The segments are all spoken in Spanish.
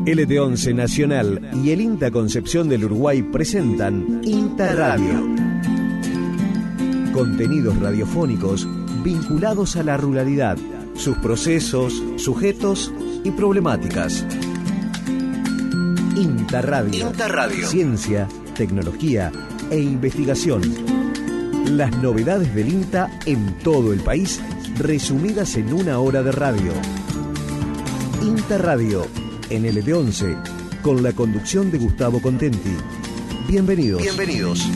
LT11 Nacional y el INTA Concepción del Uruguay presentan INTA Radio. Contenidos radiofónicos vinculados a la ruralidad, sus procesos, sujetos y problemáticas. INTA Radio. INTA Radio. Ciencia, tecnología e investigación. Las novedades del INTA en todo el país, resumidas en una hora de radio. INTA Radio, en LT11, con la conducción de Gustavo Contenti. Bienvenidos. Bienvenidos.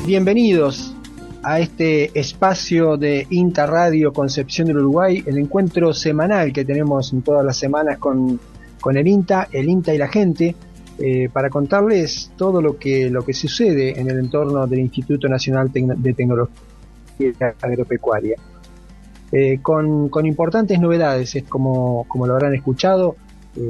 Bienvenidos a este espacio de INTA Radio Concepción del Uruguay, el encuentro semanal que tenemos en todas las semanas con el INTA y la gente, para contarles todo lo que sucede en el entorno del Instituto Nacional de Tecnología Agropecuaria. Con importantes novedades, es como lo habrán escuchado,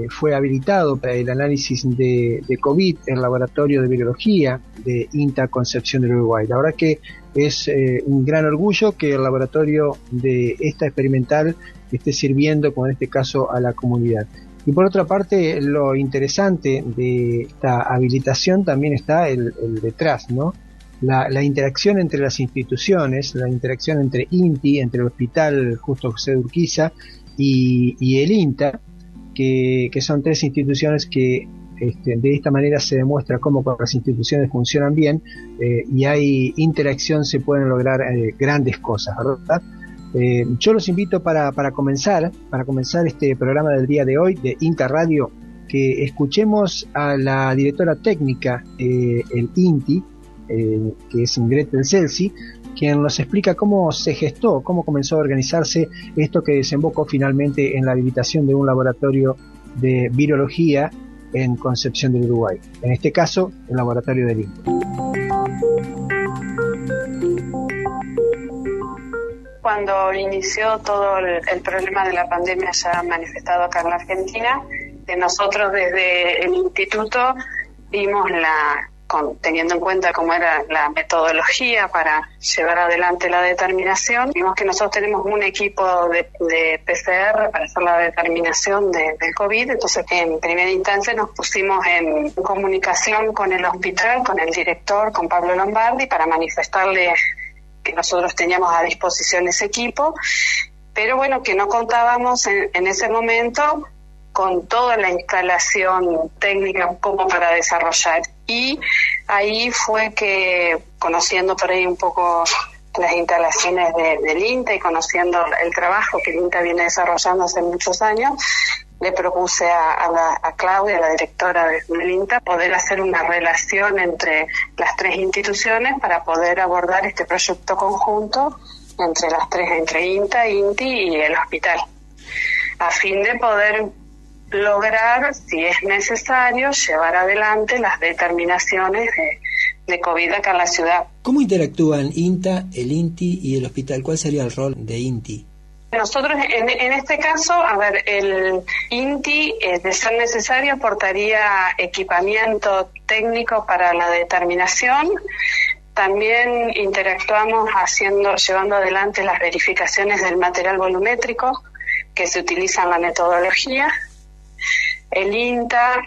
fue habilitado para el análisis de COVID el laboratorio de virología de INTA Concepción del Uruguay. La verdad que es un gran orgullo que el laboratorio de esta experimental esté sirviendo, como en este caso, a la comunidad. Y por otra parte, lo interesante de esta habilitación también está el detrás, ¿no? La interacción entre las instituciones, la interacción entre INTI, entre el Hospital Justo José de Urquiza y el INTA, que son tres instituciones que de esta manera se demuestra cómo cuando las instituciones funcionan bien y hay interacción, se pueden lograr grandes cosas, ¿verdad? Yo los invito para comenzar este programa del día de hoy de INTA Radio, que escuchemos a la directora técnica el INTI, que es Gretel Celsi, quien nos explica cómo se gestó, cómo comenzó a organizarse esto que desembocó finalmente en la habilitación de un laboratorio de virología en Concepción del Uruguay, en este caso el laboratorio del INTA. Cuando inició todo el problema de la pandemia ya manifestado acá en la Argentina, nosotros desde el instituto vimos teniendo en cuenta cómo era la metodología para llevar adelante la determinación, vimos que nosotros tenemos un equipo de PCR para hacer la determinación del COVID. Entonces, en primera instancia nos pusimos en comunicación con el hospital, con el director, con Pablo Lombardi, para manifestarle que nosotros teníamos a disposición ese equipo, pero bueno, que no contábamos en ese momento con toda la instalación técnica como para desarrollar. Y ahí fue que, conociendo por ahí un poco las instalaciones del INTA y conociendo el trabajo que el INTA viene desarrollando hace muchos años, le propuse a Claudia, la directora del INTA, poder hacer una relación entre las tres instituciones para poder abordar este proyecto conjunto entre las tres, entre INTA, INTI y el hospital, a fin de poder lograr, si es necesario, llevar adelante las determinaciones de COVID acá en la ciudad. ¿Cómo interactúan INTA, el INTI y el hospital? ¿Cuál sería el rol de INTI? Nosotros, en este caso, el INTI, de ser necesario, aportaría equipamiento técnico para la determinación. También interactuamos llevando adelante las verificaciones del material volumétrico que se utiliza en la metodología. El INTA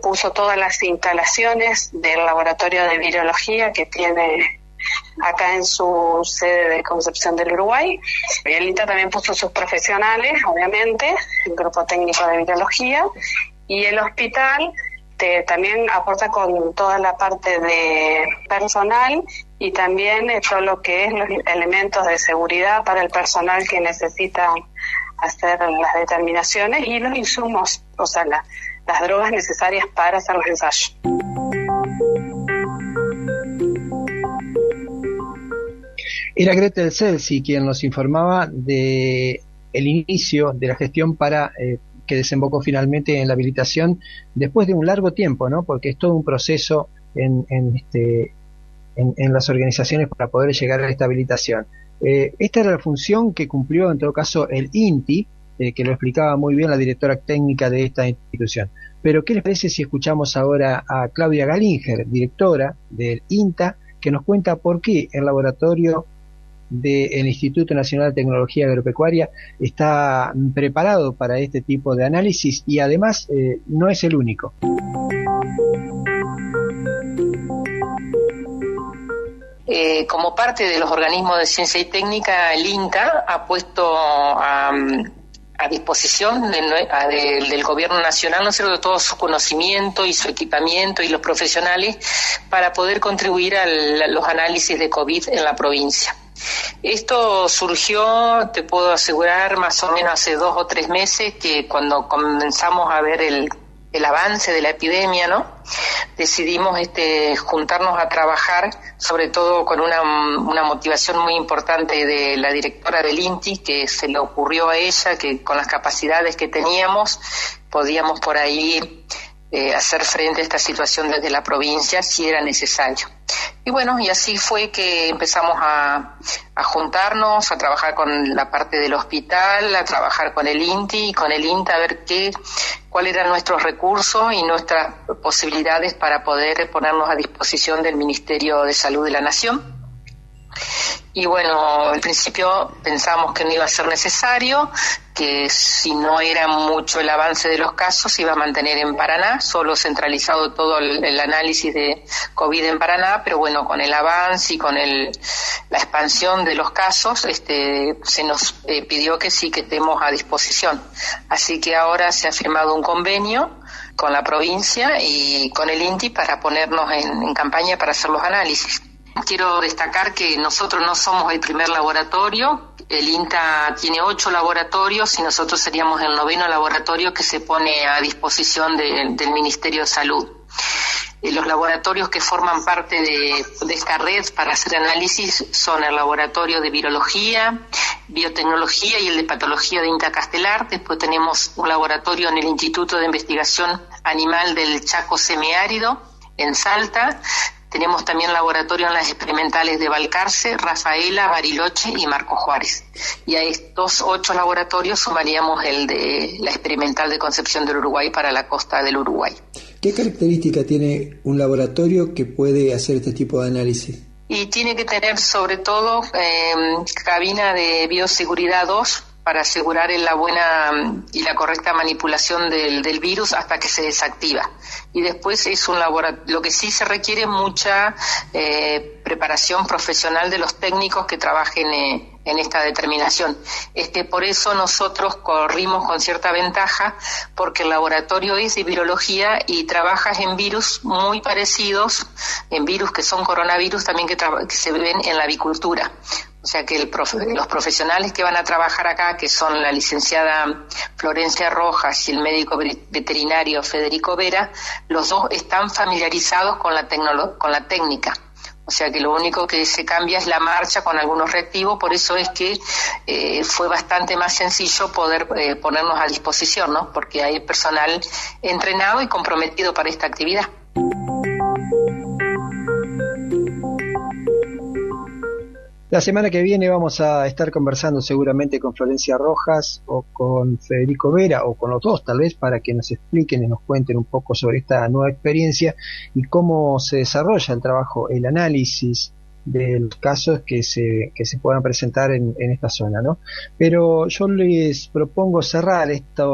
puso todas las instalaciones del laboratorio de virología que tiene acá en su sede de Concepción del Uruguay. El INTA también puso sus profesionales, obviamente, el grupo técnico de virología, y el hospital también aporta con toda la parte de personal y también todo lo que es los elementos de seguridad para el personal que necesita hacer las determinaciones y los insumos, o sea, las drogas necesarias para hacer los ensayos. Era Gretel Celsi quien nos informaba de el inicio de la gestión para que desembocó finalmente en la habilitación después de un largo tiempo, ¿no? Porque es todo un proceso en las organizaciones para poder llegar a esta habilitación. Esta era la función que cumplió en todo caso el INTI que lo explicaba muy bien la directora técnica de esta institución. Pero ¿qué les parece si escuchamos ahora a Claudia Galinger, directora del INTA, que nos cuenta por qué el laboratorio del Instituto Nacional de Tecnología Agropecuaria está preparado para este tipo de análisis y además no es el único? Como parte de los organismos de ciencia y técnica, el INTA ha puesto a disposición del gobierno nacional, ¿no es cierto?, todo su conocimiento y su equipamiento y los profesionales para poder contribuir a los análisis de COVID en la provincia. Esto surgió, te puedo asegurar, más o menos hace 2 o 3 meses, que cuando comenzamos a ver el avance de la epidemia, ¿no?, decidimos juntarnos a trabajar, sobre todo con una motivación muy importante de la directora del INTI, que se le ocurrió a ella que con las capacidades que teníamos podíamos por ahí hacer frente a esta situación desde la provincia si era necesario. Y bueno, y así fue que empezamos a juntarnos, a trabajar con la parte del hospital, a trabajar con el INTI y con el INTA, a ver cuáles eran nuestros recursos y nuestras posibilidades para poder ponernos a disposición del Ministerio de Salud de la Nación. Y bueno, al principio pensamos que no iba a ser necesario, que si no era mucho el avance de los casos se iba a mantener en Paraná, solo centralizado todo el análisis de COVID en Paraná, pero bueno, con el avance y con la expansión de los casos, se nos pidió que sí, que estemos a disposición. Así que ahora se ha firmado un convenio con la provincia y con el INTI para ponernos en campaña para hacer los análisis. Quiero destacar que nosotros no somos el primer laboratorio. El INTA tiene 8 laboratorios y nosotros seríamos el 9º laboratorio que se pone a disposición del Ministerio de Salud. Los laboratorios que forman parte de esta red para hacer análisis son el laboratorio de virología, biotecnología y el de patología de INTA Castelar. Después tenemos un laboratorio en el Instituto de Investigación Animal del Chaco Semiárido, en Salta. Tenemos también laboratorio en las experimentales de Balcarce, Rafaela, Bariloche y Marco Juárez. Y a estos 8 laboratorios sumaríamos el de la experimental de Concepción del Uruguay para la costa del Uruguay. ¿Qué característica tiene un laboratorio que puede hacer este tipo de análisis? Y tiene que tener sobre todo cabina de bioseguridad 2 para asegurar la buena y la correcta manipulación del virus hasta que se desactiva. Y después es un laboratorio, lo que sí se requiere mucha preparación profesional de los técnicos que trabajen en esta determinación. Por eso nosotros corrimos con cierta ventaja, porque el laboratorio es de virología y trabajas en virus muy parecidos, en virus que son coronavirus también que se ven en la avicultura. O sea que los profesionales que van a trabajar acá, que son la licenciada Florencia Rojas y el médico veterinario Federico Vera, los dos están familiarizados con la técnica. O sea que lo único que se cambia es la marcha con algunos reactivos, por eso es que fue bastante más sencillo poder ponernos a disposición, ¿no? Porque hay personal entrenado y comprometido para esta actividad. La semana que viene vamos a estar conversando seguramente con Florencia Rojas o con Federico Vera o con los dos tal vez, para que nos expliquen y nos cuenten un poco sobre esta nueva experiencia y cómo se desarrolla el trabajo, el análisis de los casos que se puedan presentar en esta zona, ¿no? Pero yo les propongo cerrar esta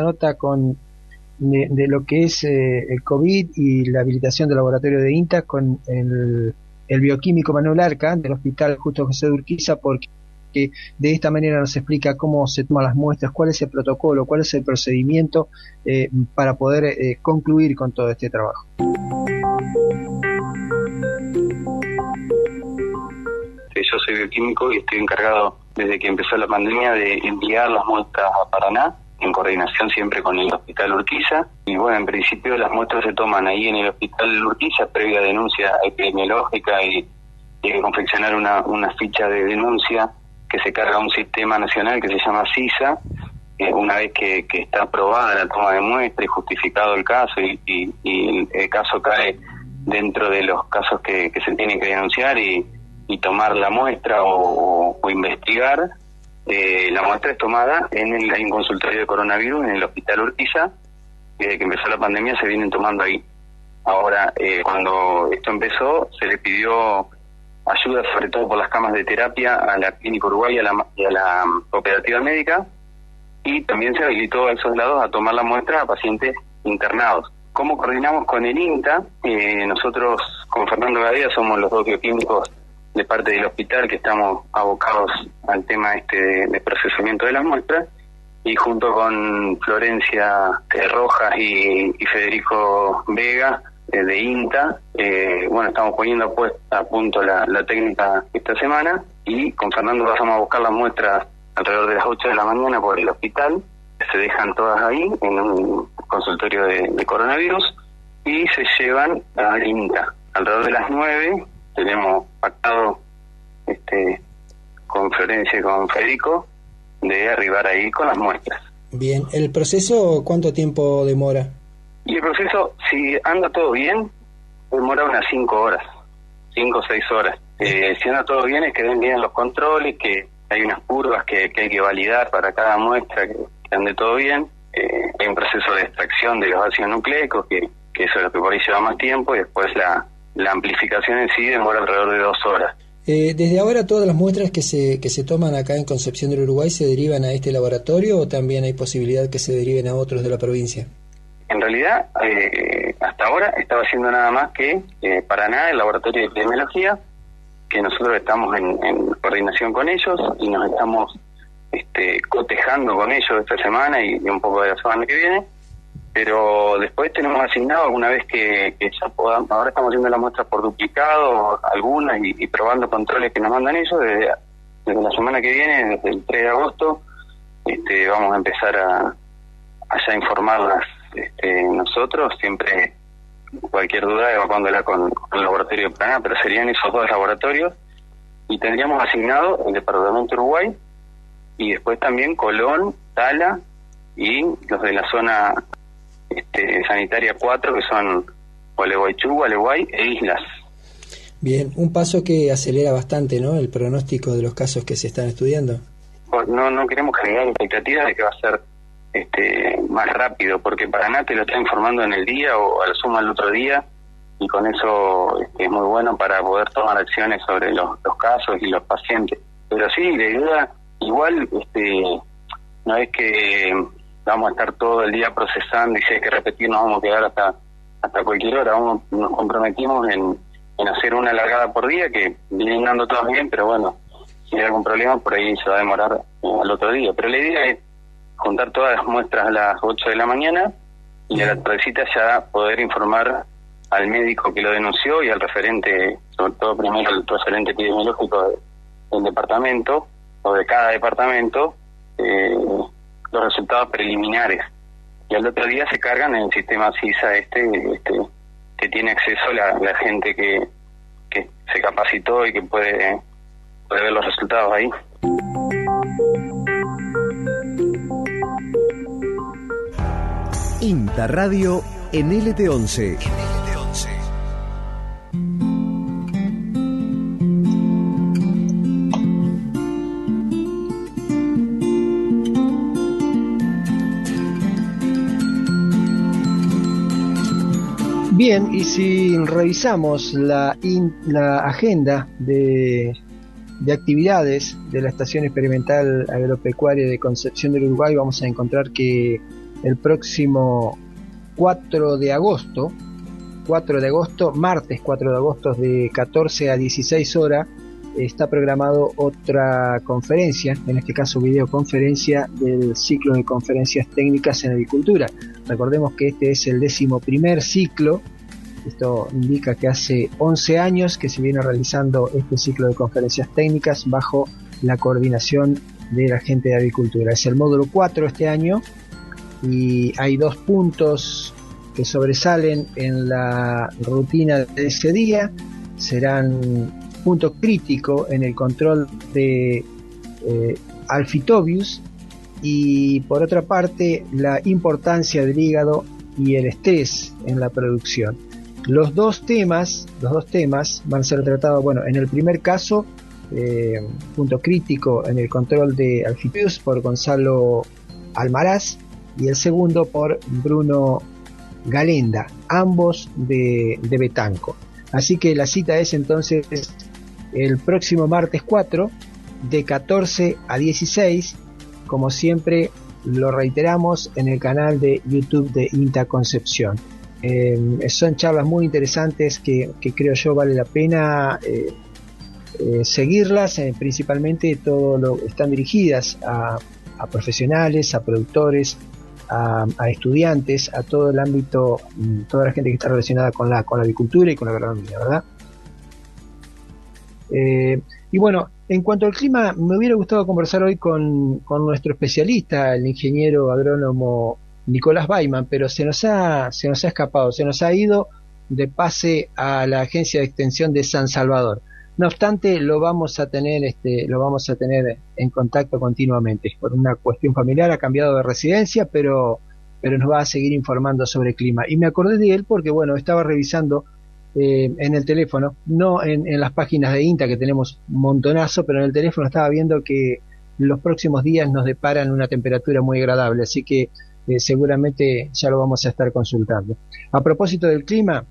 nota con de lo que es el COVID y la habilitación del laboratorio de INTA con el bioquímico Manuel Arca del Hospital Justo José de Urquiza, porque de esta manera nos explica cómo se toman las muestras, cuál es el protocolo, cuál es el procedimiento para poder concluir con todo este trabajo. Yo soy bioquímico y estoy encargado desde que empezó la pandemia de enviar las muestras a Paraná, en coordinación siempre con el Hospital Urquiza. Y bueno, en principio las muestras se toman ahí en el Hospital Urquiza previa denuncia epidemiológica y hay que confeccionar una ficha de denuncia que se carga a un sistema nacional que se llama CISA. Una vez que está aprobada la toma de muestra y justificado el caso y el caso cae dentro de los casos que se tienen que denunciar y tomar la muestra o investigar, La muestra es tomada en el consultorio de coronavirus en el Hospital Urquiza. Desde que empezó la pandemia se vienen tomando ahí. Ahora, cuando esto empezó, se le pidió ayuda, sobre todo por las camas de terapia, a la Clínica Uruguay y a la Cooperativa Médica, y también se habilitó a esos lados a tomar la muestra a pacientes internados. ¿Cómo coordinamos con el INTA? Nosotros, con Fernando Gadea, somos los dos bioquímicos de parte del hospital que estamos abocados al tema de procesamiento de las muestras, y junto con Florencia Rojas y Federico Vega de INTA, estamos poniendo a punto la técnica esta semana, y con Fernando pasamos a buscar las muestras alrededor de las 8 de la mañana por el hospital. Se dejan todas ahí en un consultorio de coronavirus y se llevan a INTA. Alrededor de las 9 tenemos pactado con Florencia y con Federico de arribar ahí con las muestras. Bien, ¿el proceso cuánto tiempo demora? Y el proceso, si anda todo bien, demora unas 5 horas, 5 o 6 horas. Si anda todo bien, es que den bien los controles, que hay unas curvas que hay que validar para cada muestra, que ande todo bien. Hay un proceso de extracción de los ácidos nucleicos, que eso es lo que por ahí lleva más tiempo, y después la amplificación en sí demora alrededor de 2 horas. ¿Desde ahora todas las muestras que se toman acá en Concepción del Uruguay se derivan a este laboratorio, o también hay posibilidad que se deriven a otros de la provincia? En realidad, hasta ahora estaba haciendo nada más que Paraná, el laboratorio de epidemiología, que nosotros estamos en coordinación con ellos y nos estamos cotejando con ellos esta semana y un poco de la semana que viene. Pero después tenemos asignado, alguna vez que ya podamos, ahora estamos haciendo las muestras por duplicado, algunas, y probando controles que nos mandan ellos. Desde la semana que viene, desde el 3 de agosto, vamos a empezar a ya informarlas nosotros, siempre cualquier duda evacuándola con el laboratorio de Paraná, pero serían esos 2 laboratorios, y tendríamos asignado el departamento Uruguay, y después también Colón, Tala, y los de la zona sanitaria 4, que son Gualeguaychú, Gualeguay e Islas. Bien, un paso que acelera bastante, ¿no?, el pronóstico de los casos que se están estudiando. No queremos generar expectativas de que va a ser más rápido, porque Paraná te lo está informando en el día o a lo sumo al otro día, y con eso es muy bueno para poder tomar acciones sobre los casos y los pacientes. Pero sí, la idea, igual, no es que vamos a estar todo el día procesando y si hay que repetir nos vamos a quedar hasta cualquier hora. Nos comprometimos en hacer una largada por día, que vienen dando todas bien, pero bueno, si hay algún problema por ahí se va a demorar al otro día. Pero la idea es juntar todas las muestras a las 8 de la mañana y a la tardecita ya poder informar al médico que lo denunció y al referente, sobre todo primero al referente epidemiológico del departamento o de cada departamento, los resultados preliminares, y al otro día se cargan en el sistema CISA que tiene acceso la gente que se capacitó y que puede ver los resultados ahí. INTA Radio en LT11. Bien, y si revisamos la agenda de actividades de la Estación Experimental Agropecuaria de Concepción del Uruguay, vamos a encontrar que el próximo 4 de agosto, martes 4 de agosto, de 14 a 16 horas, está programado otra conferencia, en este caso videoconferencia del ciclo de conferencias técnicas en agricultura. Recordemos que este es el 11º ciclo. Esto indica que hace 11 años que se viene realizando este ciclo de conferencias técnicas bajo la coordinación de la gente de agricultura. Es el módulo 4 este año, y hay 2 puntos que sobresalen en la rutina de ese día. Serán punto crítico en el control de Alphitobius, y por otra parte la importancia del hígado y el estrés en la producción. Los dos temas van a ser tratados, en el primer caso punto crítico en el control de Alfipius por Gonzalo Almaraz y el segundo por Bruno Galenda, ambos de Betanco. Así que la cita es entonces el próximo martes 4 de 14 a 16, como siempre lo reiteramos en el canal de YouTube de INTA Concepción. Son charlas muy interesantes que creo yo vale la pena seguirlas, principalmente están dirigidas a profesionales, a productores, a estudiantes, a todo el ámbito, toda la gente que está relacionada con la agricultura y con la agronomía, ¿verdad? Y bueno, en cuanto al clima, me hubiera gustado conversar hoy con nuestro especialista, el ingeniero agrónomo Nicolás Baiman, pero se nos ha escapado, se nos ha ido de pase a la Agencia de Extensión de San Salvador. No obstante, lo vamos a tener en contacto continuamente. Por una cuestión familiar ha cambiado de residencia, pero nos va a seguir informando sobre el clima. Y me acordé de él porque, bueno, estaba revisando en el teléfono, no en las páginas de INTA, que tenemos un montonazo, pero en el teléfono estaba viendo que los próximos días nos deparan una temperatura muy agradable, así que seguramente ya lo vamos a estar consultando. A propósito del clima,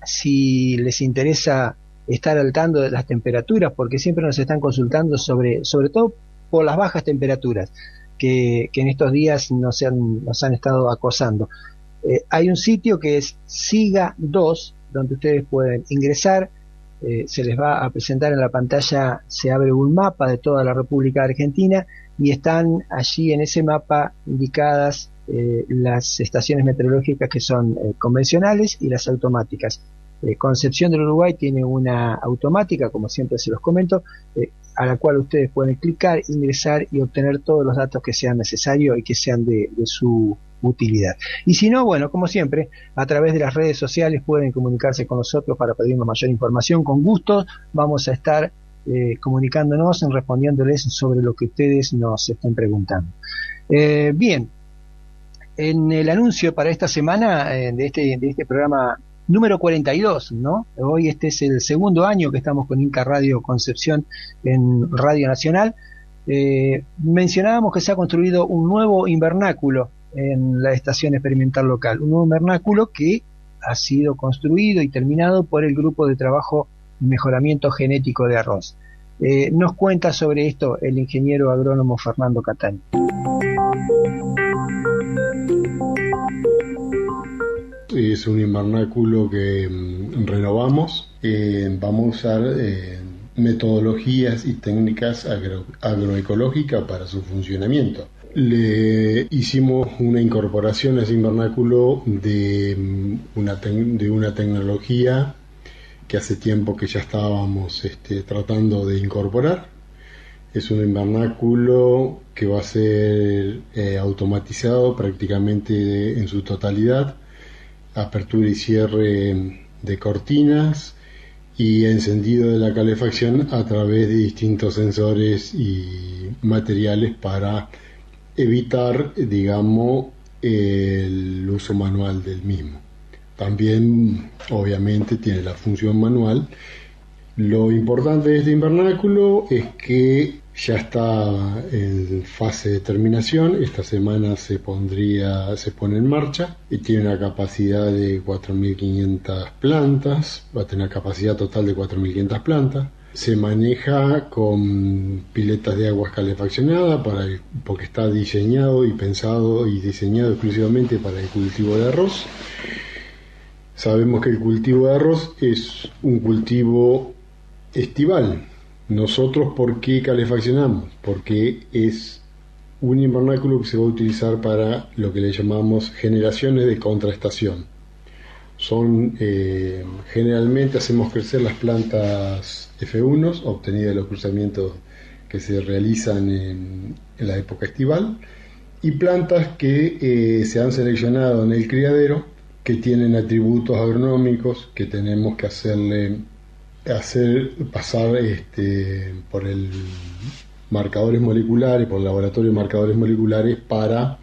si les interesa estar al tanto de las temperaturas, porque siempre nos están consultando sobre todo por las bajas temperaturas que en estos días nos han estado acosando. Hay un sitio que es SIGA 2, donde ustedes pueden ingresar, se les va a presentar en la pantalla, se abre un mapa de toda la República Argentina y están allí en ese mapa indicadas las estaciones meteorológicas que son convencionales y las automáticas. Concepción del Uruguay tiene una automática, como siempre se los comento, a la cual ustedes pueden clicar, ingresar y obtener todos los datos que sean necesarios y que sean de su utilidad. Y si no, bueno, como siempre, a través de las redes sociales pueden comunicarse con nosotros para pedirnos mayor información. Con gusto vamos a estar comunicándonos, respondiéndoles sobre lo que ustedes nos estén preguntando. Bien, en el anuncio para esta semana de este programa número 42, ¿no? Hoy este es el segundo año que estamos con Inca Radio Concepción en Radio Nacional. Mencionábamos que se ha construido un nuevo invernáculo en la estación experimental local, un nuevo invernáculo que ha sido construido y terminado por el Grupo de Trabajo y Mejoramiento Genético de Arroz. Nos cuenta sobre esto el ingeniero agrónomo Fernando Catani. Es un invernáculo que renovamos. Vamos a usar metodologías y técnicas agroecológicas para su funcionamiento. Le hicimos una incorporación a ese invernáculo de una tecnología que hace tiempo que ya estábamos tratando de incorporar. Es un invernáculo que va a ser automatizado prácticamente en su totalidad, apertura y cierre de cortinas y encendido de la calefacción a través de distintos sensores y materiales para evitar, digamos, el uso manual del mismo. También, obviamente, tiene la función manual. Lo importante de este invernáculo es que ya está en fase de terminación. Esta semana se pone en marcha y tiene una capacidad de 4.500 plantas. Va a tener una capacidad total de 4.500 plantas. Se maneja con piletas de agua calefaccionada porque está diseñado y pensado y diseñado exclusivamente para el cultivo de arroz. Sabemos que el cultivo de arroz es un cultivo estival. Nosotros, ¿por qué calefaccionamos? Porque es un invernáculo que se va a utilizar para lo que le llamamos generaciones de contraestación. Generalmente hacemos crecer las plantas F1 obtenidas de los cruzamientos que se realizan en la época estival, y plantas que se han seleccionado en el criadero, que tienen atributos agronómicos que tenemos que hacer pasar por el marcadores moleculares, por el laboratorio de marcadores moleculares para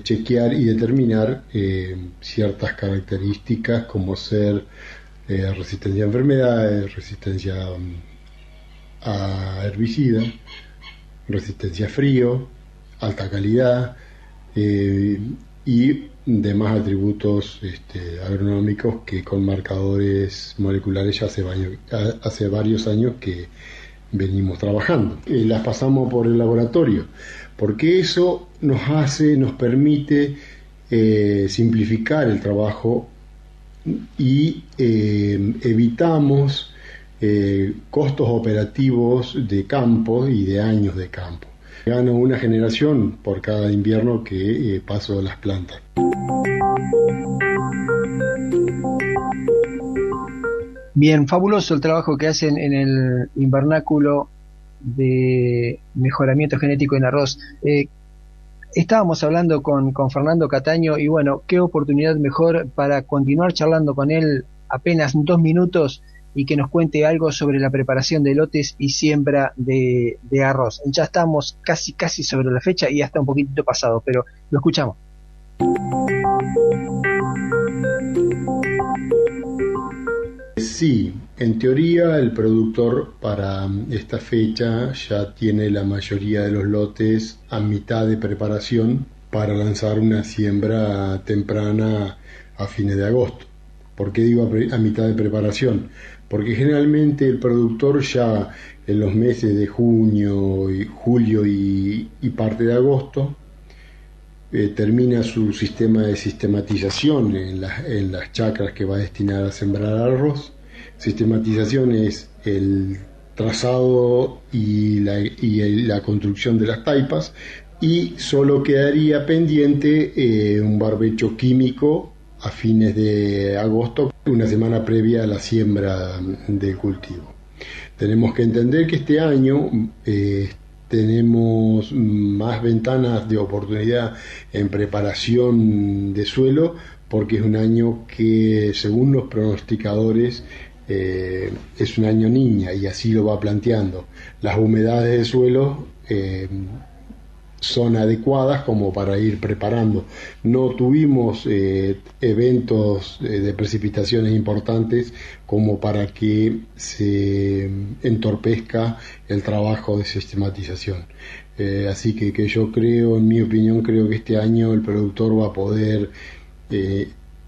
chequear y determinar ciertas características como ser resistencia a enfermedades, resistencia a herbicida, resistencia a frío, alta calidad y demás atributos agronómicos que con marcadores moleculares ya hace varios años que venimos trabajando. Las pasamos por el laboratorio, porque eso nos permite simplificar el trabajo y evitamos costos operativos de campo y de años de campo. Gano una generación por cada invierno que paso las plantas. Bien, fabuloso el trabajo que hacen en el invernáculo de mejoramiento genético en arroz. Estábamos hablando con Fernando Cataño y bueno, qué oportunidad mejor para continuar charlando con él apenas 2 minutos y que nos cuente algo sobre la preparación de lotes y siembra de arroz. Ya estamos casi sobre la fecha y hasta un poquitito pasado, pero lo escuchamos. Sí, en teoría el productor para esta fecha ya tiene la mayoría de los lotes a mitad de preparación para lanzar una siembra temprana a fines de agosto. ¿Por qué digo a mitad de preparación? Porque generalmente el productor ya en los meses de junio, julio y parte de agosto termina su sistema de sistematización en las chacras que va a destinar a sembrar arroz. Sistematización es el trazado y la construcción de las taipas, y solo quedaría pendiente un barbecho químico a fines de agosto, una semana previa a la siembra del cultivo. Tenemos que entender que este año tenemos más ventanas de oportunidad en preparación de suelo, porque es un año que, según los pronosticadores, es un año niña, y así lo va planteando. Las humedades del suelo son adecuadas como para ir preparando. No tuvimos eventos de precipitaciones importantes como para que se entorpezca el trabajo de sistematización. Así que yo creo, en mi opinión, creo que este año el productor va a poder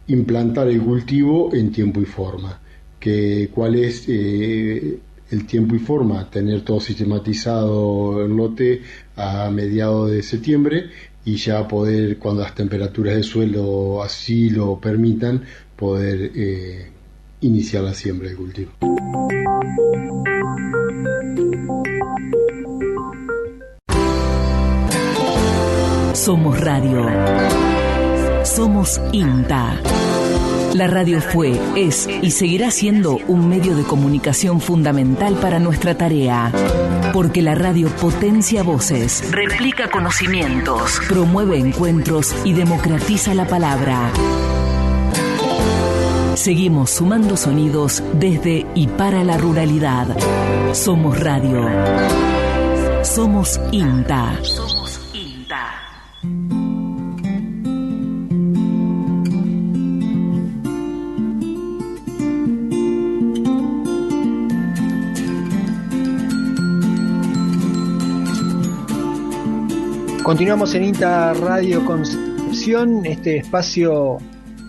implantar el cultivo en tiempo y forma. ¿Cuál es el tiempo y forma? Tener todo sistematizado en lote a mediados de septiembre, y ya poder, cuando las temperaturas del suelo así lo permitan, poder iniciar la siembra del cultivo. Somos Radio. Somos INTA. La radio fue, es y seguirá siendo un medio de comunicación fundamental para nuestra tarea. Porque la radio potencia voces, replica conocimientos, promueve encuentros y democratiza la palabra. Seguimos sumando sonidos desde y para la ruralidad. Somos Radio. Somos INTA. Somos INTA. Continuamos en INTA Radio Concepción, este espacio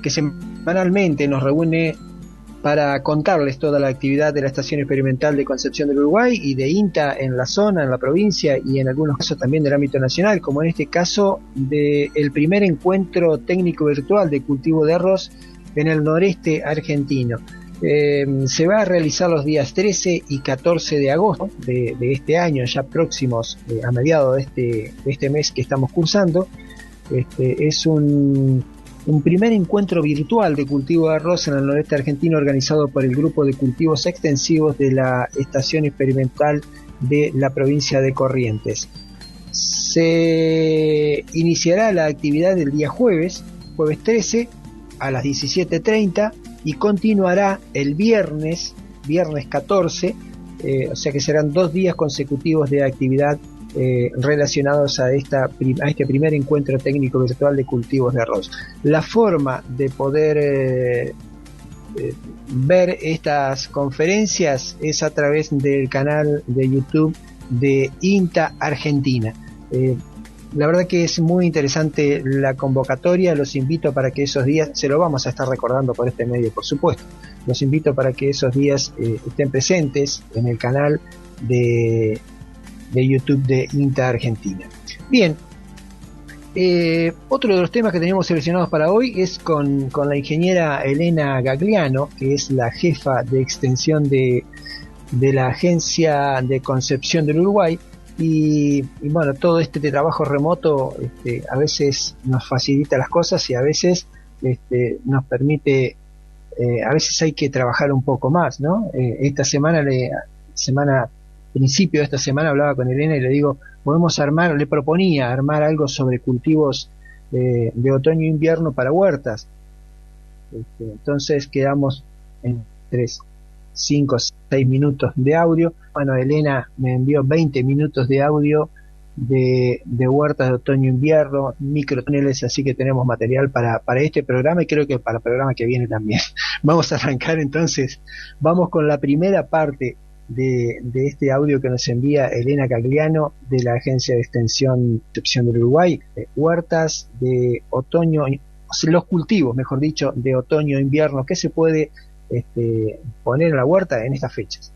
que semanalmente nos reúne para contarles toda la actividad de la Estación Experimental de Concepción del Uruguay y de INTA en la zona, en la provincia y en algunos casos también del ámbito nacional, como en este caso del primer encuentro técnico virtual de cultivo de arroz en el noreste argentino. Se va a realizar los días 13 y 14 de agosto de este año, ya próximos a mediados de este mes que estamos cursando. Es un primer encuentro virtual de cultivo de arroz en el noreste argentino, organizado por el Grupo de Cultivos Extensivos de la Estación Experimental de la provincia de Corrientes. Se iniciará la actividad el día jueves 13 a las 17:30 y continuará el viernes 14, o sea que serán 2 días consecutivos de actividad relacionados a este primer encuentro técnico virtual de cultivos de arroz. La forma de poder ver estas conferencias es a través del canal de YouTube de INTA Argentina. La verdad que es muy interesante la convocatoria, los invito para que esos días, se lo vamos a estar recordando por este medio, por supuesto, los invito para que esos días estén presentes en el canal de YouTube de INTA Argentina. Bien, otro de los temas que tenemos seleccionados para hoy es con la ingeniera Elena Gagliano, que es la jefa de extensión de la Agencia de Concepción del Uruguay. Y bueno, todo este trabajo remoto a veces nos facilita las cosas y a veces nos permite, a veces hay que trabajar un poco más, ¿no? Esta principio de esta semana hablaba con Elena y le digo, le proponía armar algo sobre cultivos de otoño e invierno para huertas. Entonces quedamos en 5 o 6 minutos de audio. Bueno, Elena me envió 20 minutos de audio de huertas de otoño-invierno, microtoneles, así que tenemos material para este programa y creo que para el programa que viene también. Vamos a arrancar entonces, vamos con la primera parte de este audio que nos envía Elena Gagliano de la Agencia de Extensión del Uruguay, huertas de otoño, los cultivos, mejor dicho, de otoño-invierno, que se puede poner en la huerta en estas fechas.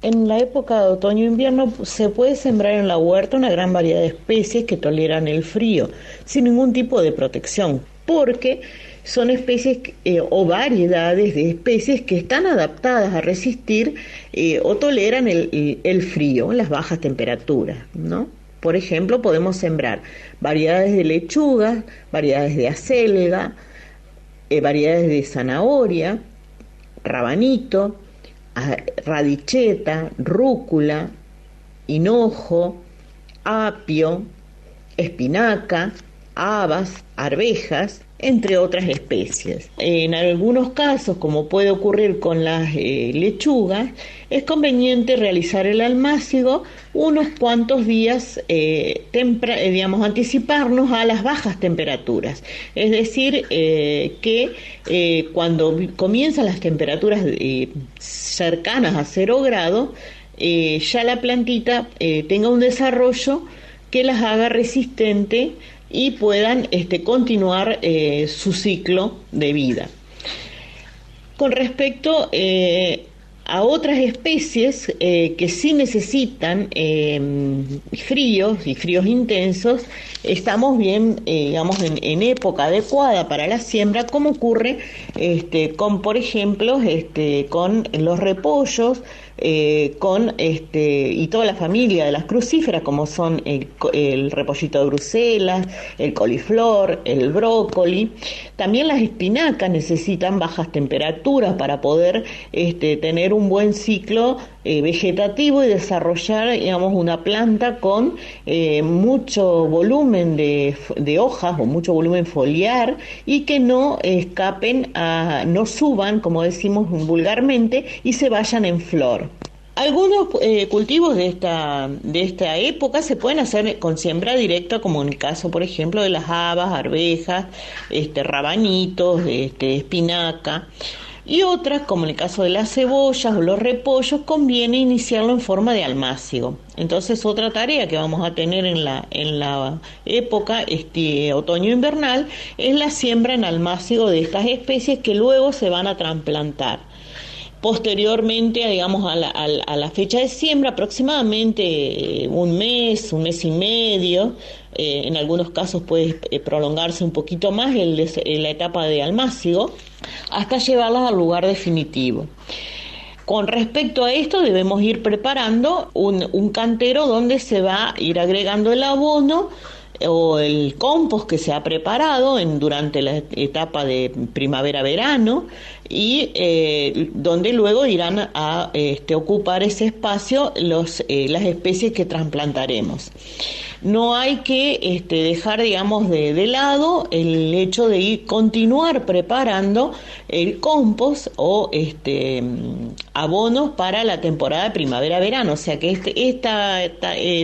En la época de otoño-invierno se puede sembrar en la huerta una gran variedad de especies que toleran el frío sin ningún tipo de protección, porque son especies o variedades de especies que están adaptadas a resistir o toleran el frío, las bajas temperaturas, ¿no? Por ejemplo, podemos sembrar variedades de lechugas, variedades de acelga, variedades de zanahoria, rabanito, radicheta, rúcula, hinojo, apio, espinaca, habas, arvejas, entre otras especies. En algunos casos, como puede ocurrir con las lechugas, es conveniente realizar el almácigo unos cuantos días, anticiparnos a las bajas temperaturas. Es decir, que cuando comienzan las temperaturas cercanas a 0 grados, ya la plantita tenga un desarrollo que las haga resistente y puedan continuar su ciclo de vida. Con respecto a otras especies que sí necesitan fríos y fríos intensos, estamos bien, en época adecuada para la siembra, como ocurre con, por ejemplo, con los repollos, y toda la familia de las crucíferas, como son el repollito de Bruselas, el coliflor, el brócoli. También las espinacas necesitan bajas temperaturas para poder tener un buen ciclo vegetativo y desarrollar, una planta con mucho volumen de hojas o mucho volumen foliar y que no escapen, no suban, como decimos vulgarmente, y se vayan en flor. Algunos cultivos de esta época se pueden hacer con siembra directa, como en el caso, por ejemplo, de las habas, arvejas, rabanitos, espinaca. Y otras, como en el caso de las cebollas o los repollos, conviene iniciarlo en forma de almácigo. Entonces, otra tarea que vamos a tener en la época otoño-invernal es la siembra en almácigo de estas especies que luego se van a trasplantar. Posteriormente, a la fecha de siembra, aproximadamente un mes y medio, en algunos casos puede prolongarse un poquito más la etapa de almácigo, hasta llevarlas al lugar definitivo. Con respecto a esto, debemos ir preparando un cantero donde se va a ir agregando el abono o el compost que se ha preparado durante la etapa de primavera-verano y donde luego irán a ocupar ese espacio las especies que trasplantaremos. No hay que dejar, de lado el hecho de continuar preparando el compost o abonos para la temporada de primavera-verano. O sea que esta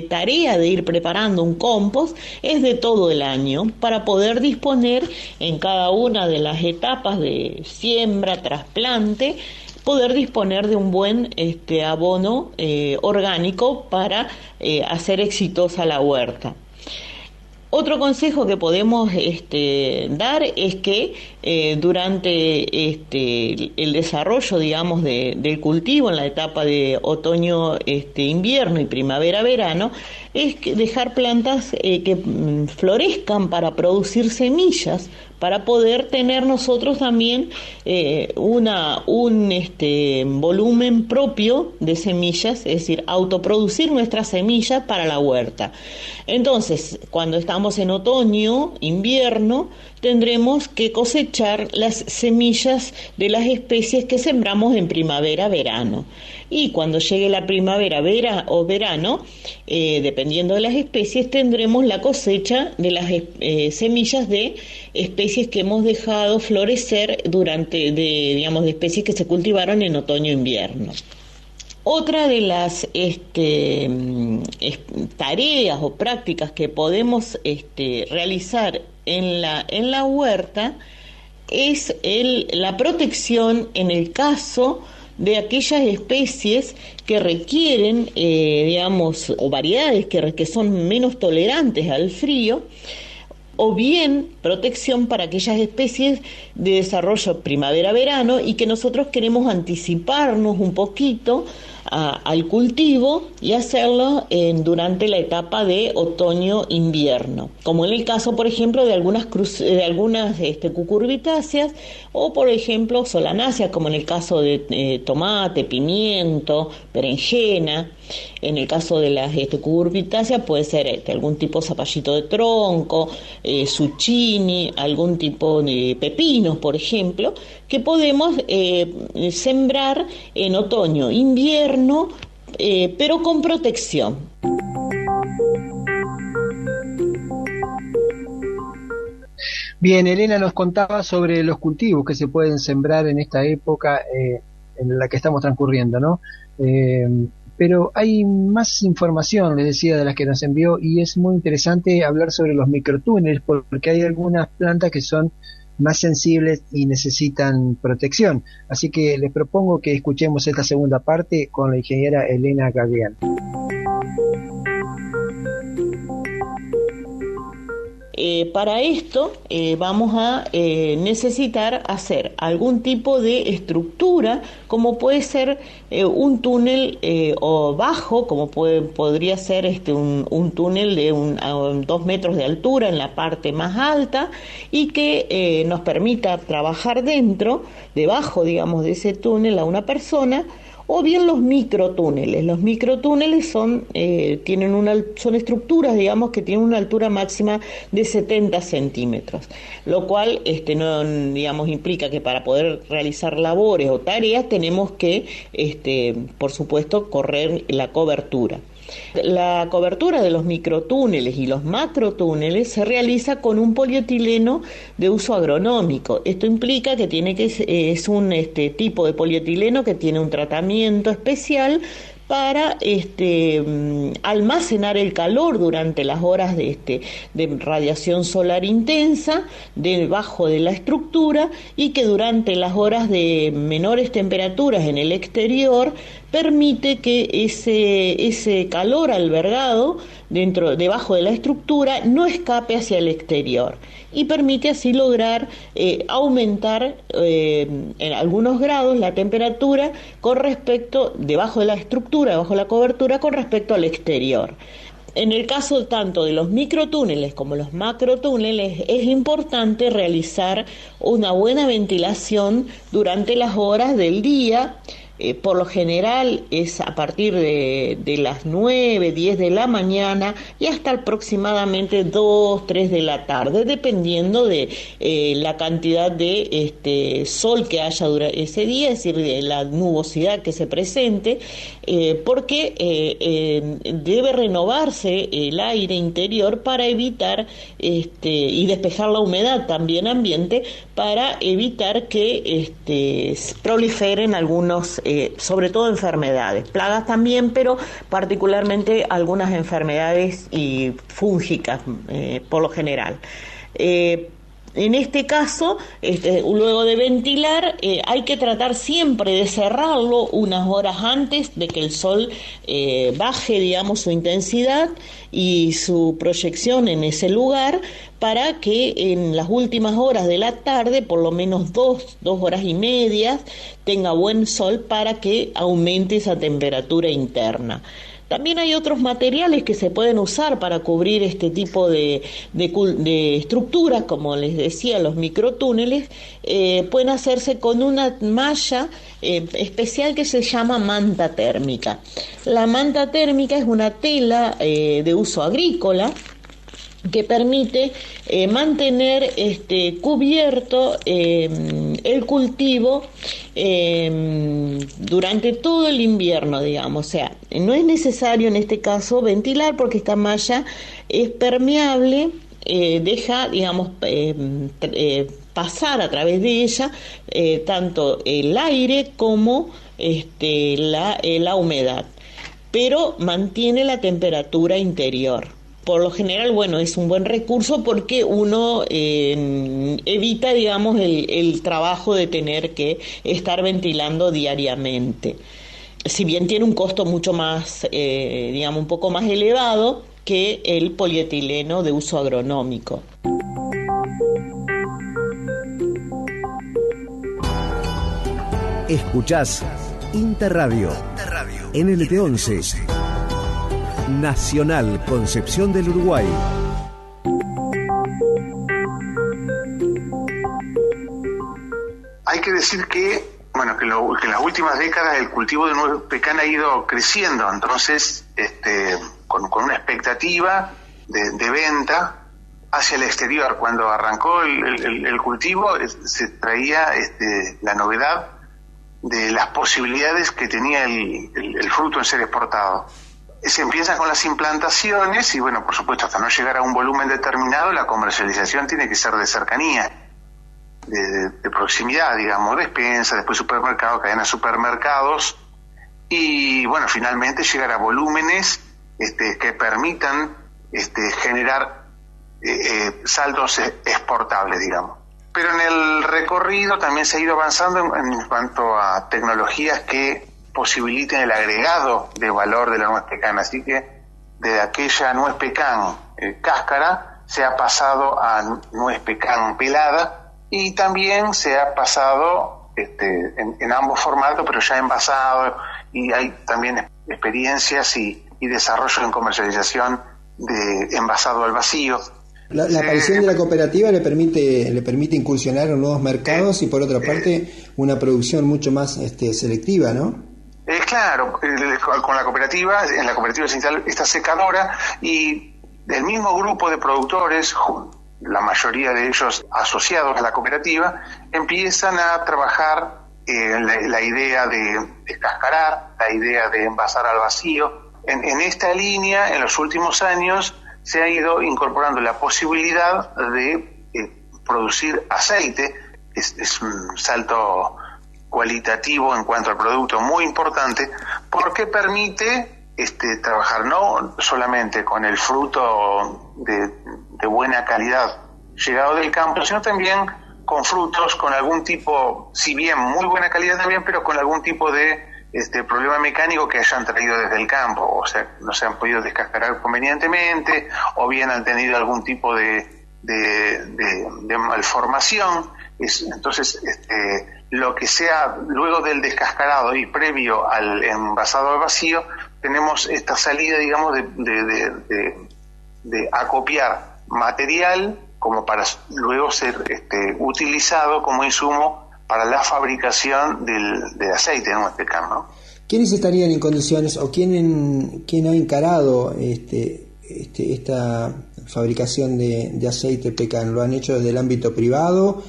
tarea de ir preparando un compost es de todo el año, para poder disponer en cada una de las etapas de siembra, trasplante, poder disponer de un buen abono orgánico para hacer exitosa la huerta. Otro consejo que podemos dar es que durante el desarrollo, digamos, del cultivo en la etapa de otoño, invierno y primavera-verano, es que dejar plantas que florezcan para producir semillas, para poder tener nosotros también un volumen propio de semillas, es decir, autoproducir nuestras semillas para la huerta. Entonces, cuando estamos en otoño, invierno, tendremos que cosechar las semillas de las especies que sembramos en primavera-verano. Y cuando llegue la primavera o verano, dependiendo de las especies, tendremos la cosecha de las semillas de especies que hemos dejado florecer de especies que se cultivaron en otoño-invierno. Otra de las tareas o prácticas que podemos realizar en la huerta es la protección en el caso de aquellas especies que requieren, o variedades que son menos tolerantes al frío, o bien protección para aquellas especies de desarrollo primavera-verano y que nosotros queremos anticiparnos un poquito al cultivo y hacerlo durante la etapa de otoño-invierno, como en el caso, por ejemplo, de algunas cucurbitáceas o, por ejemplo, solanáceas, como en el caso de tomate, pimiento, berenjena. En el caso de las cucurbitáceas puede ser algún tipo de zapallito de tronco, zucchini, algún tipo de pepinos, por ejemplo, que podemos sembrar en otoño, invierno, pero con protección. Bien, Elena nos contaba sobre los cultivos que se pueden sembrar en esta época en la que estamos transcurriendo, ¿no? Pero hay más información, les decía, de las que nos envió, y es muy interesante hablar sobre los microtúneles, porque hay algunas plantas que son más sensibles y necesitan protección. Así que les propongo que escuchemos esta segunda parte con la ingeniera Elena Gagliano. Para esto vamos a necesitar hacer algún tipo de estructura, como puede ser un túnel o bajo, como podría ser un túnel de 2 metros de altura en la parte más alta, y que nos permita trabajar debajo, digamos, de ese túnel a una persona. O bien los microtúneles. Los microtúneles son estructuras, digamos, que tienen una altura máxima de 70 centímetros, lo cual implica que para poder realizar labores o tareas tenemos que, por supuesto, correr la cobertura. La cobertura de los microtúneles y los macrotúneles se realiza con un polietileno de uso agronómico. Esto implica que es un tipo de polietileno que tiene un tratamiento especial para almacenar el calor durante las horas de radiación solar intensa debajo de la estructura, y que durante las horas de menores temperaturas en el exterior permite que ese calor albergado debajo de la estructura no escape hacia el exterior, y permite así lograr aumentar en algunos grados la temperatura con respecto debajo de la estructura, debajo de la cobertura, con respecto al exterior. En el caso tanto de los microtúneles como los macrotúneles, es importante realizar una buena ventilación durante las horas del día. Por lo general es a partir de las 9, 10 de la mañana y hasta aproximadamente 2, 3 de la tarde, dependiendo de la cantidad de sol que haya durante ese día, es decir, de la nubosidad que se presente, porque debe renovarse el aire interior para evitar y despejar la humedad también ambiente, para evitar que proliferen algunos sobre todo enfermedades, plagas también, pero particularmente algunas enfermedades y fúngicas por lo general. En este caso, luego de ventilar, hay que tratar siempre de cerrarlo unas horas antes de que el sol baje, digamos, su intensidad y su proyección en ese lugar, para que en las últimas horas de la tarde, por lo menos 2 horas y media, tenga buen sol para que aumente esa temperatura interna. También hay otros materiales que se pueden usar para cubrir este tipo de estructuras, como les decía, los microtúneles. Pueden hacerse con una malla especial que se llama manta térmica. La manta térmica es una tela de uso agrícola que permite mantener cubierto el cultivo durante todo el invierno, digamos. O sea, no es necesario en este caso ventilar, porque esta malla es permeable, deja, digamos, pasar a través de ella tanto el aire como la humedad, pero mantiene la temperatura interior. Por lo general, bueno, es un buen recurso porque uno evita, digamos, el trabajo de tener que estar ventilando diariamente. Si bien tiene un costo mucho más, digamos, un poco más elevado que el polietileno de uso agronómico. Escuchás Interradio, NLT11, Nacional Concepción del Uruguay. Hay que decir que, bueno, que en las últimas décadas el cultivo de nuez pecan ha ido creciendo, entonces con una expectativa de venta hacia el exterior. Cuando arrancó el cultivo se traía la novedad de las posibilidades que tenía el fruto en ser exportado. Se empieza con las implantaciones y, bueno, por supuesto, hasta no llegar a un volumen determinado, la comercialización tiene que ser de cercanía, de proximidad, digamos, despensa, después supermercado, cadenas de supermercados, y, bueno, finalmente llegar a volúmenes que permitan generar saldos exportables, digamos. Pero en el recorrido también se ha ido avanzando en cuanto a tecnologías que posibiliten el agregado de valor de la nuez pecan, así que de aquella nuez pecan cáscara se ha pasado a nuez pecan pelada, y también se ha pasado en ambos formatos, pero ya envasado, y hay también experiencias y desarrollo en comercialización de envasado al vacío. La aparición de la cooperativa le permite incursionar en nuevos mercados y, por otra parte, una producción mucho más selectiva, ¿no? Claro, con la cooperativa, en la cooperativa se instala esta secadora, y el mismo grupo de productores, la mayoría de ellos asociados a la cooperativa, empiezan a trabajar la idea de descascarar, la idea de envasar al vacío. En esta línea, en los últimos años, se ha ido incorporando la posibilidad de producir aceite. Es un salto cualitativo en cuanto al producto muy importante, porque permite trabajar no solamente con el fruto de buena calidad llegado del campo, sino también con frutos con algún tipo, si bien muy buena calidad también, pero con algún tipo de problema mecánico que hayan traído desde el campo, o sea, no se han podido descascarar convenientemente, o bien han tenido algún tipo de malformación. Entonces, lo que sea luego del descascarado y previo al envasado al vacío, tenemos esta salida, digamos, de acopiar material como para luego ser utilizado como insumo para la fabricación del aceite de nuez pecan, ¿no? ¿Quiénes estarían en condiciones, o quién ha encarado esta fabricación de aceite pecan? ¿Lo han hecho desde el ámbito privado?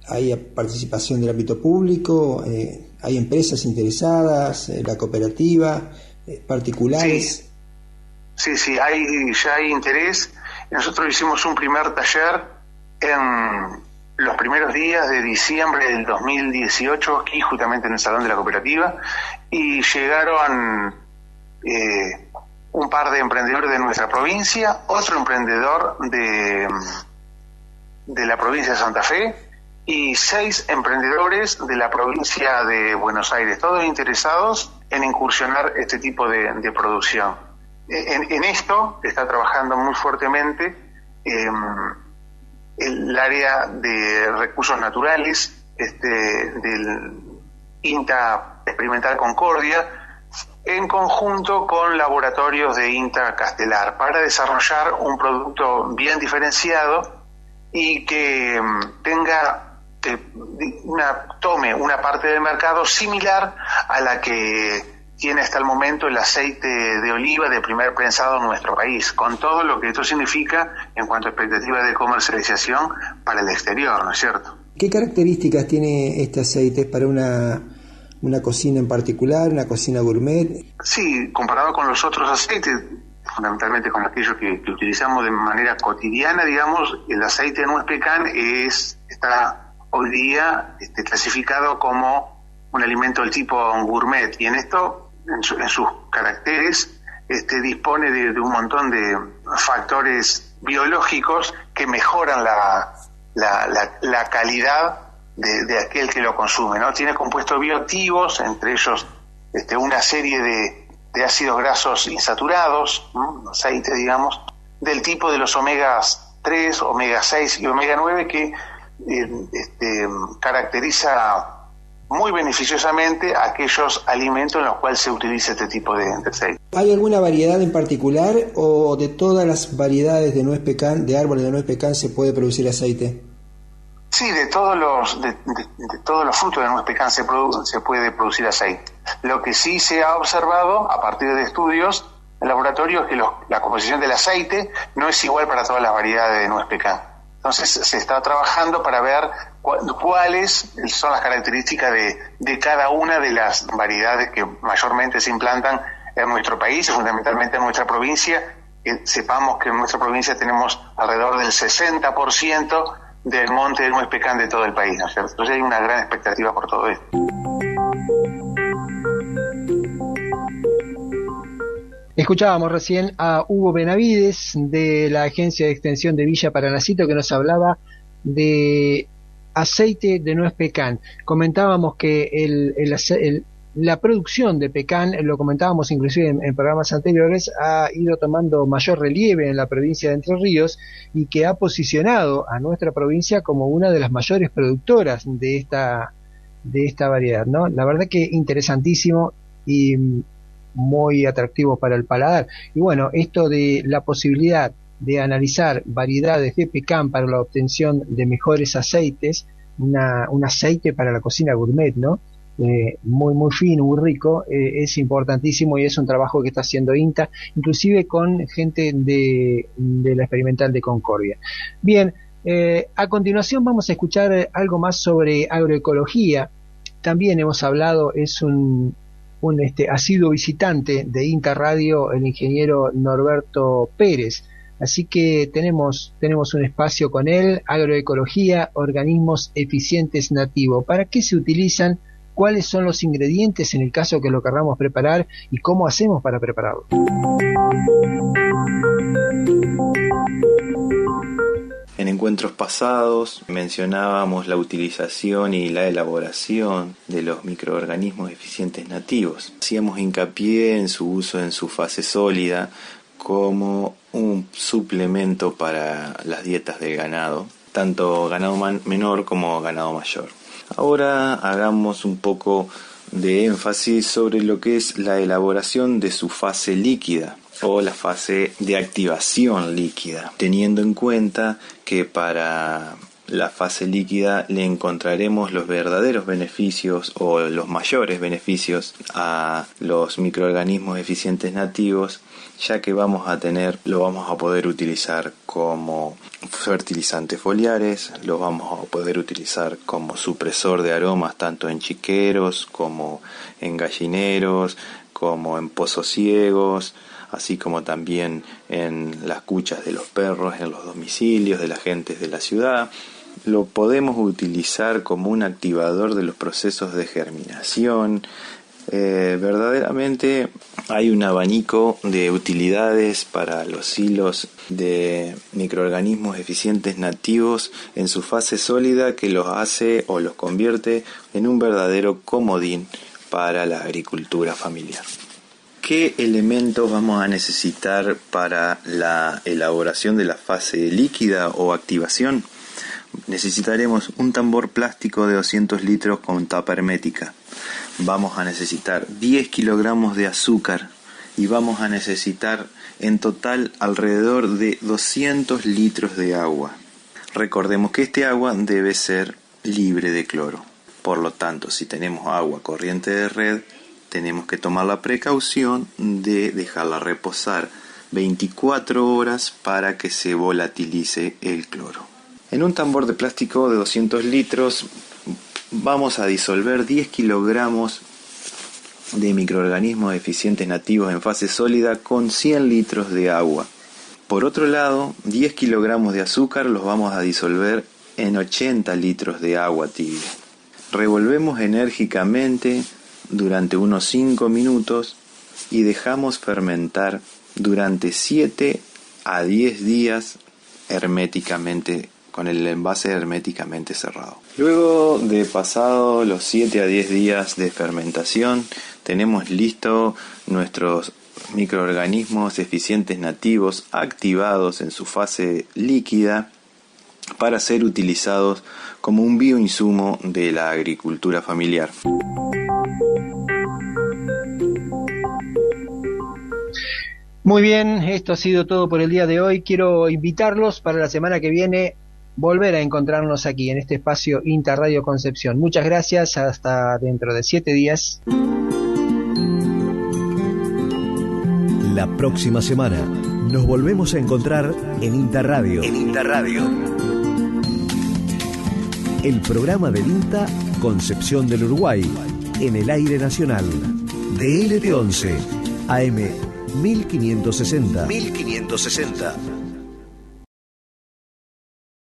¿Hay participación del ámbito público? ¿Hay empresas interesadas? ¿La cooperativa? ¿Particulares? Sí, ya hay interés. Nosotros hicimos un primer taller los primeros días de diciembre del 2018 aquí justamente en el Salón de la Cooperativa, y llegaron un par de emprendedores de nuestra provincia, otro emprendedor de la provincia de Santa Fe y 6 emprendedores de la provincia de Buenos Aires, todos interesados en incursionar este tipo de producción. En esto está trabajando muy fuertemente el área de recursos naturales del INTA Experimental Concordia, en conjunto con laboratorios de INTA Castelar, para desarrollar un producto bien diferenciado y que tome una parte del mercado similar a la que tiene hasta el momento el aceite de oliva de primer prensado en nuestro país, con todo lo que esto significa en cuanto a expectativas de comercialización para el exterior, ¿no es cierto? ¿Qué características tiene este aceite para una cocina en particular, una cocina gourmet? Sí, comparado con los otros aceites, fundamentalmente con aquellos que utilizamos de manera cotidiana, digamos, el aceite de nuez pecan está hoy día clasificado como un alimento del tipo gourmet, y en esto, en sus caracteres, dispone de un montón de factores biológicos que mejoran la calidad de aquel que lo consume, ¿no? Tiene compuestos bioactivos, entre ellos una serie de ácidos grasos insaturados, ¿no? Aceite, digamos, del tipo de los omegas 3, omega 6 y omega 9, que caracteriza muy beneficiosamente aquellos alimentos en los cuales se utiliza este tipo de aceite. ¿Hay alguna variedad en particular o de todas las variedades de nuez pecan, de árboles de nuez pecan, se puede producir aceite? Sí, de todos los frutos de nuez pecan se puede producir aceite. Lo que sí se ha observado a partir de estudios en laboratorio es que la composición del aceite no es igual para todas las variedades de nuez pecan. Entonces se está trabajando para ver cuáles son las características de cada una de las variedades que mayormente se implantan en nuestro país y fundamentalmente en nuestra provincia. Sepamos que en nuestra provincia tenemos alrededor del 60% del monte de nuez pecan de todo el país, ¿no es cierto? Entonces hay una gran expectativa por todo esto. Escuchábamos recién a Hugo Benavides de la Agencia de Extensión de Villa Paranacito, que nos hablaba de aceite de nuez pecan. Comentábamos que la producción de pecan, lo comentábamos inclusive en programas anteriores, ha ido tomando mayor relieve en la provincia de Entre Ríos y que ha posicionado a nuestra provincia como una de las mayores productoras de esta variedad, ¿no? La verdad que interesantísimo y muy atractivo para el paladar. Y bueno, esto de la posibilidad de analizar variedades de pecan para la obtención de mejores aceites, un aceite para la cocina gourmet, ¿no? Muy fino, muy rico, es importantísimo y es un trabajo que está haciendo INTA, inclusive con gente de la Experimental de Concordia. Bien, a continuación vamos a escuchar algo más sobre agroecología. También hemos hablado, es un asiduo visitante de INTA Radio, el ingeniero Norberto Pérez. Así que tenemos un espacio con él, agroecología, organismos eficientes nativos. ¿Para qué se utilizan? ¿Cuáles son los ingredientes en el caso que lo queramos preparar? ¿Y cómo hacemos para prepararlo? En encuentros pasados mencionábamos la utilización y la elaboración de los microorganismos eficientes nativos. Hacíamos hincapié en su uso en su fase sólida como un suplemento para las dietas del ganado, tanto ganado menor como ganado mayor. Ahora hagamos un poco de énfasis sobre lo que es la elaboración de su fase líquida o la fase de activación líquida, teniendo en cuenta que para la fase líquida le encontraremos los verdaderos beneficios o los mayores beneficios a los microorganismos eficientes nativos, ya que lo vamos a poder utilizar como fertilizantes foliares, lo vamos a poder utilizar como supresor de aromas tanto en chiqueros como en gallineros, como en pozos ciegos, así como también en las cuchas de los perros, en los domicilios de la gente de la ciudad, lo podemos utilizar como un activador de los procesos de germinación. Verdaderamente hay un abanico de utilidades para los hilos de microorganismos eficientes nativos en su fase sólida que los hace o los convierte en un verdadero comodín para la agricultura familiar. ¿Qué elementos vamos a necesitar para la elaboración de la fase líquida o activación? Necesitaremos un tambor plástico de 200 litros con tapa hermética. Vamos a necesitar 10 kilogramos de azúcar y vamos a necesitar en total alrededor de 200 litros de agua. Recordemos que este agua debe ser libre de cloro. Por lo tanto, si tenemos agua corriente de red, tenemos que tomar la precaución de dejarla reposar 24 horas para que se volatilice el cloro. En un tambor de plástico de 200 litros vamos a disolver 10 kilogramos de microorganismos eficientes nativos en fase sólida con 100 litros de agua. Por otro lado, 10 kilogramos de azúcar los vamos a disolver en 80 litros de agua tibia. Revolvemos enérgicamente durante unos 5 minutos y dejamos fermentar durante 7 a 10 días herméticamente, con el envase herméticamente cerrado. Luego de pasado los 7 a 10 días de fermentación, tenemos listo nuestros microorganismos eficientes nativos activados en su fase líquida para ser utilizados como un bioinsumo de la agricultura familiar. Muy bien, esto ha sido todo por el día de hoy. Quiero invitarlos para la semana que viene volver a encontrarnos aquí en este espacio INTA Radio Concepción. Muchas gracias, hasta dentro de 7 días. La próxima semana nos volvemos a encontrar en INTA Radio. El programa del INTA Concepción del Uruguay, en el aire nacional, de LT11, AM 1560.